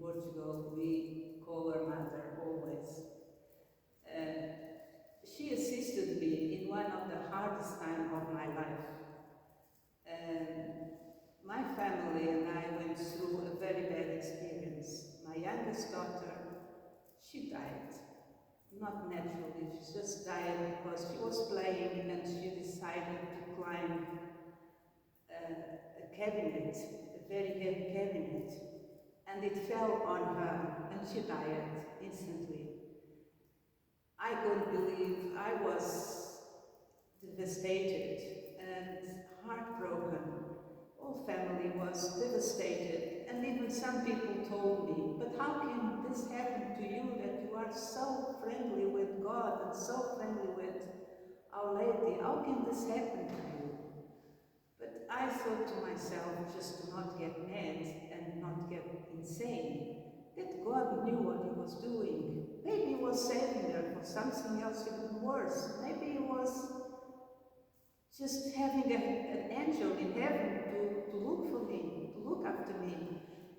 Portugal, we call her mother always. She assisted me in one of the hardest times of my life. My family and I went through a very bad experience. My youngest daughter, she died. Not naturally, she just died because she was playing and she decided to climb a cabinet, a very heavy cabinet, and it fell on her and she died instantly. I couldn't believe. I was devastated and heartbroken. Whole family was devastated, and even some people told me, but how can this happen to you that you are so friendly with God and so friendly with Our Lady? How can this happen to you? But I thought to myself, just to not get mad and not get insane, that God knew what He was doing. Maybe He was saving her for something else even worse. Maybe He was just having an angel in heaven to look for me, to look after me.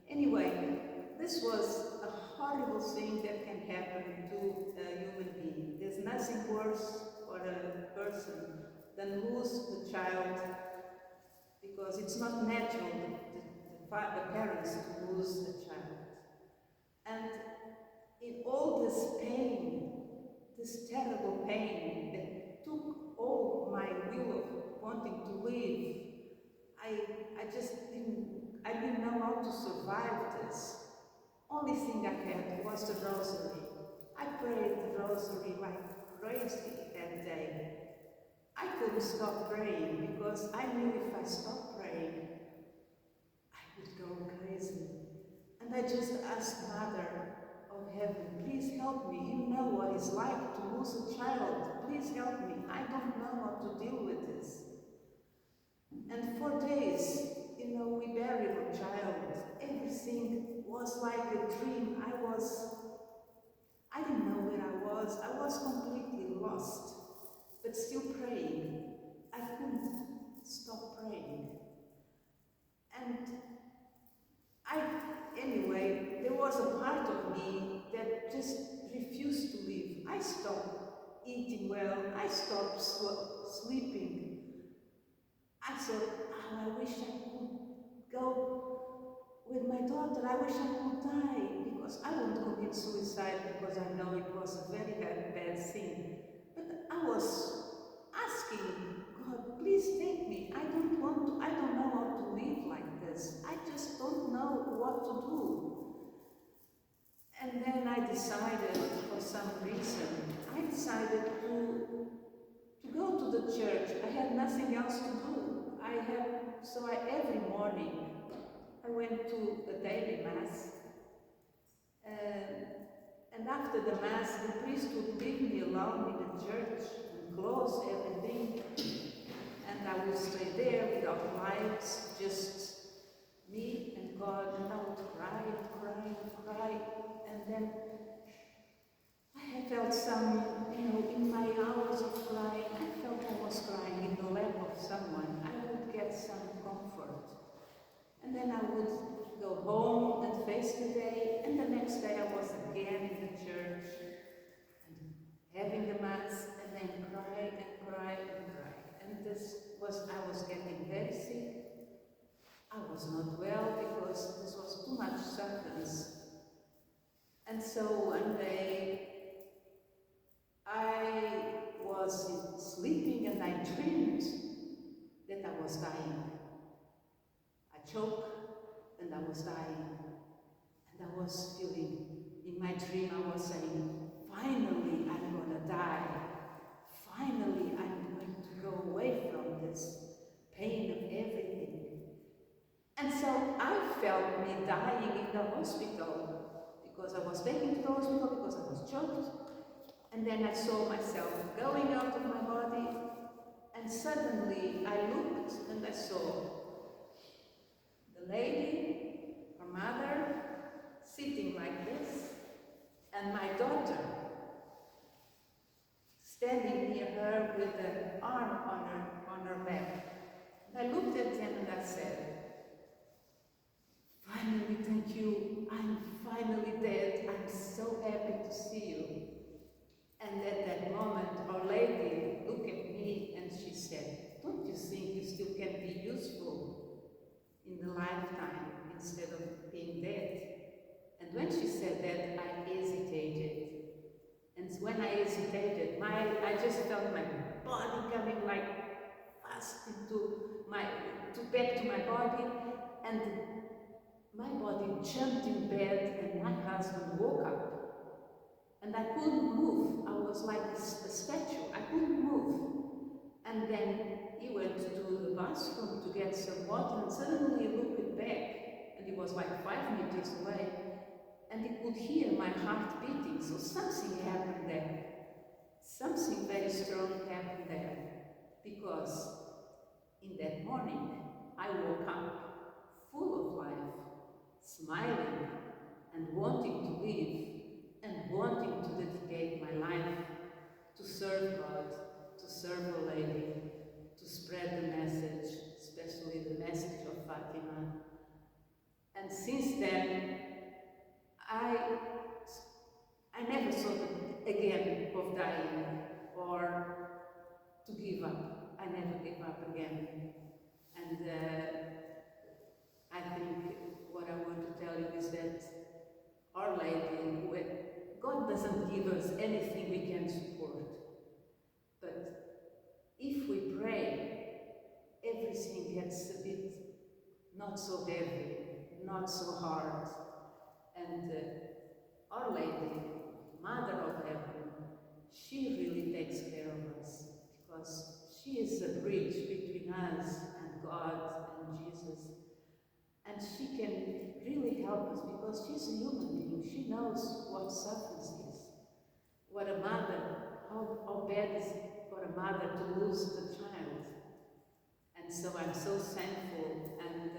Anyway, this was a horrible thing that can happen to a human being. There's nothing worse for a person than lose the child, because it's not natural the parents to lose the child. And in all this pain, this terrible pain that took all my will of wanting to live, I didn't know how to survive this. Only thing I had was the rosary. I prayed the rosary like crazy that day. I couldn't stop praying because I knew if I stopped praying, I would go crazy. And I just asked Mother of Heaven, please help me. You know what it's like to lose a child. Please help me. I don't know how to deal with this. And for days, we buried our child. Everything was like a dream. I didn't know where I was. I was completely lost, but still praying. I couldn't stop praying. And anyway, there was a part of me that just refused to live. I stopped eating well. I stopped sleeping. I thought, I wish I could go with my daughter. I wish I could die, because I won't commit suicide, because I know it was a very bad thing. But I was asking God, please take me. I don't know how to live like this. I just don't know what to do. And then I decided, for some reason, to go to the church. I had nothing else to do. Every morning I went to a daily mass, and after the mass the priest would leave me alone in the church and close everything, and I would stay there without lights, just me and God, and I would cry and cry and cry, and then I felt some, in my hours of crying, I felt I was crying in the lap of someone. I would get some comfort. And then I would go home and face the day, and the next day I was again in the church, and having the mass, and then cry and cry and cry. And I was getting very sick. I was not well because this was too much sufferance. And so one day, I was sleeping and I dreamed that I was dying. I choked and I was dying. And I was feeling, in my dream I was saying, finally I'm going to die. Finally I'm going to go away from this pain of everything. And so I felt me dying in the hospital, because I was taken to the hospital because I was choked. And then I saw myself going out of my body, and suddenly I looked and I saw the lady, her mother, sitting like this, and my daughter standing near her with an arm on her back. And I looked at them and I said, finally, thank you, I'm finally dead, I'm so happy to see you. And at that moment, Our Lady looked at me and she said, don't you think you still can be useful in the lifetime instead of being dead? And when she said that, I hesitated. And when I hesitated, I just felt my body coming like fast back to my body, and my body jumped in bed, and my husband woke up. And I couldn't move. I was like a statue. I couldn't move. And then he went to the bathroom to get some water, and suddenly he looked back, and he was like 5 meters away, and he could hear my heart beating. So something happened there. Something very strong happened there, because in that morning I woke up full of life, smiling and wanting to live and wanting to dedicate my life to serve God, to serve Our Lady, to spread the message, especially the message of Fatima. And since then, I never thought again of dying or to give up. I never gave up again. And I think what I want to tell you is that Our Lady, God doesn't give us anything we can support. But if we pray, everything gets a bit not so heavy, not so hard. And Our Lady, Mother of Heaven, she really takes care of us, because she is a bridge between us and God and Jesus. And she can really help us, because she's a human being. She knows what suffering is. What a mother, how bad is it for a mother to lose the child. And so I'm so thankful, and